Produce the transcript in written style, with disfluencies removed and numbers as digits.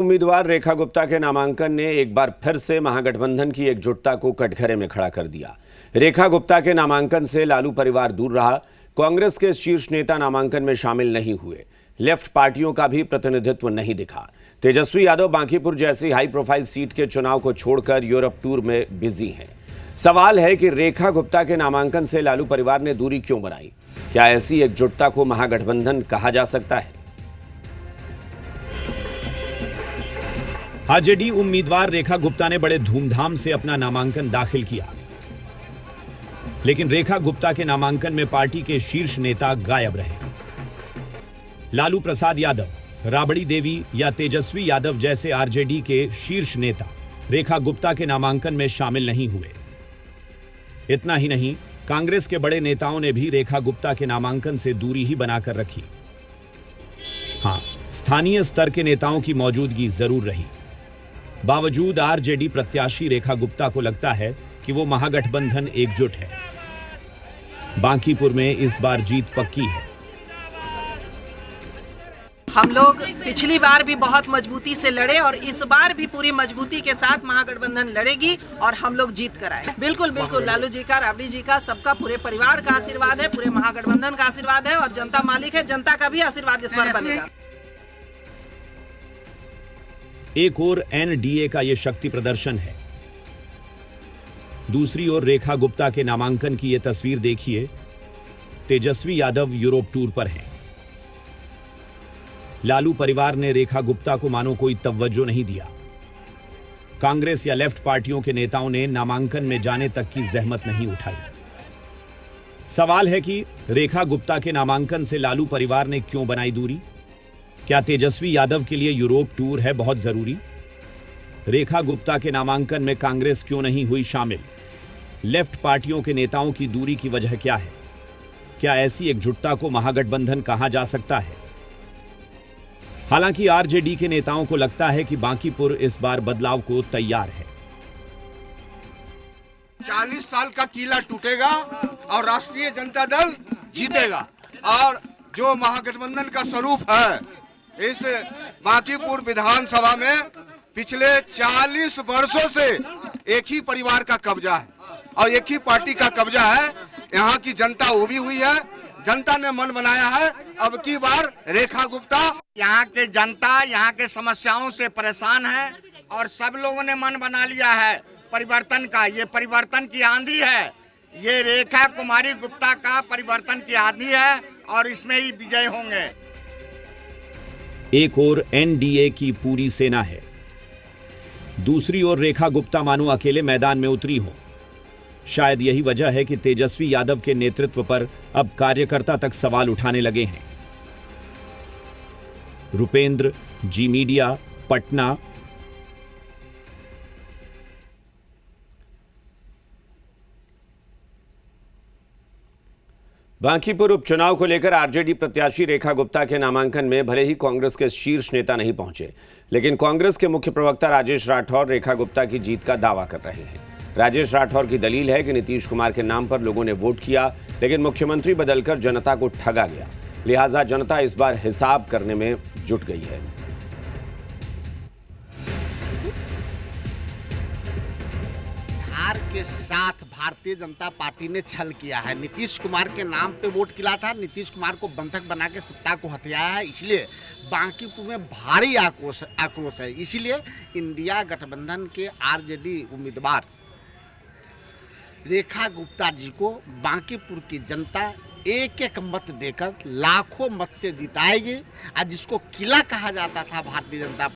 उम्मीदवार रेखा गुप्ता के नामांकन ने एक बार फिर से महागठबंधन की एकजुटता को कटघरे में खड़ा कर दिया। रेखा गुप्ता के नामांकन से लालू परिवार दूर रहा। कांग्रेस के शीर्ष नेता नामांकन में शामिल नहीं हुए। लेफ्ट पार्टियों का भी प्रतिनिधित्व नहीं दिखा। तेजस्वी यादव बांकीपुर जैसी हाई प्रोफाइल सीट के चुनाव को छोड़कर यूरोप टूर में बिजी हैं। सवाल है कि रेखा गुप्ता के नामांकन से लालू परिवार ने दूरी क्यों बनाई? क्या ऐसी एकजुटता को महागठबंधन कहा जा सकता है? आरजेडी उम्मीदवार रेखा गुप्ता ने बड़े धूमधाम से अपना नामांकन दाखिल किया, लेकिन रेखा गुप्ता के नामांकन में पार्टी के शीर्ष नेता गायब रहे। लालू प्रसाद यादव, राबड़ी देवी या तेजस्वी यादव जैसे आरजेडी के शीर्ष नेता रेखा गुप्ता के नामांकन में शामिल नहीं हुए। इतना ही नहीं, कांग्रेस के बड़े नेताओं ने भी रेखा गुप्ता के नामांकन से दूरी ही बनाकर रखी। हां, स्थानीय स्तर के नेताओं की मौजूदगी जरूर रही। बावजूद आरजेडी प्रत्याशी रेखा गुप्ता को लगता है कि वो महागठबंधन एकजुट है। बांकीपुर में इस बार जीत पक्की है। हम लोग पिछली बार भी बहुत मजबूती से लड़े और इस बार भी पूरी मजबूती के साथ महागठबंधन लड़ेगी और हम लोग जीत कर आए। बिल्कुल बिल्कुल, लालू जी का, राबड़ी जी का, सबका, पूरे परिवार का आशीर्वाद है, पूरे महागठबंधन का आशीर्वाद है और जनता मालिक है, जनता का भी आशीर्वाद इस बार बनेगा। एक ओर एनडीए का यह शक्ति प्रदर्शन है, दूसरी ओर रेखा गुप्ता के नामांकन की यह तस्वीर देखिए। तेजस्वी यादव यूरोप टूर पर हैं। लालू परिवार ने रेखा गुप्ता को मानो कोई तवज्जो नहीं दिया। कांग्रेस या लेफ्ट पार्टियों के नेताओं ने नामांकन में जाने तक की जहमत नहीं उठाई। सवाल है कि रेखा गुप्ता के नामांकन से लालू परिवार ने क्यों बनाई दूरी? क्या तेजस्वी यादव के लिए यूरोप टूर है बहुत जरूरी? रेखा गुप्ता के नामांकन में कांग्रेस क्यों नहीं हुई शामिल? लेफ्ट पार्टियों के नेताओं की दूरी की वजह क्या है? क्या ऐसी एकजुटता को महागठबंधन कहा जा सकता है? हालांकि आरजेडी के नेताओं को लगता है कि बांकीपुर इस बार बदलाव को तैयार है। 40 साल का किला टूटेगा और राष्ट्रीय जनता दल जीतेगा। और जो महागठबंधन का स्वरूप है, इस बांकीपुर विधानसभा में पिछले 40 वर्षों से एक ही परिवार का कब्जा है और एक ही पार्टी का कब्जा है। यहाँ की जनता उभी हुई है, जनता ने मन बनाया है अब की बार रेखा गुप्ता। यहाँ के जनता यहाँ के समस्याओं से परेशान है और सब लोगों ने मन बना लिया है परिवर्तन का। ये परिवर्तन की आंधी है, ये रेखा कुमारी गुप्ता का परिवर्तन की आंधी है और इसमें ही विजय होंगे। एक ओर एनडीए की पूरी सेना है, दूसरी ओर रेखा गुप्ता मानो अकेले मैदान में उतरी हो। शायद यही वजह है कि तेजस्वी यादव के नेतृत्व पर अब कार्यकर्ता तक सवाल उठाने लगे हैं। रुपेंद्र, जी मीडिया, पटना। बांकीपुर उपचुनाव को लेकर आरजेडी प्रत्याशी रेखा गुप्ता के नामांकन में भले ही कांग्रेस के शीर्ष नेता नहीं पहुंचे, लेकिन कांग्रेस के मुख्य प्रवक्ता राजेश राठौर रेखा गुप्ता की जीत का दावा कर रहे हैं। राजेश राठौर की दलील है कि नीतीश कुमार के नाम पर लोगों ने वोट किया, लेकिन मुख्यमंत्री बदलकर जनता को ठगा गया, लिहाजा जनता इस बार हिसाब करने में जुट गई है। बिहार के साथ भारतीय जनता पार्टी ने छल किया है। नीतीश कुमार के नाम पे वोट किया था, नीतीश कुमार को बंधक बना के सत्ता को हथियाया है, इसलिए बांकीपुर में भारी आक्रोश है। इसीलिए इंडिया गठबंधन के आरजेडी उम्मीदवार रेखा गुप्ता जी को बांकीपुर की जनता एक एक मत देकर लाखों मत से जिताएगी। और जिसको किला कहा जाता था भारतीय जनता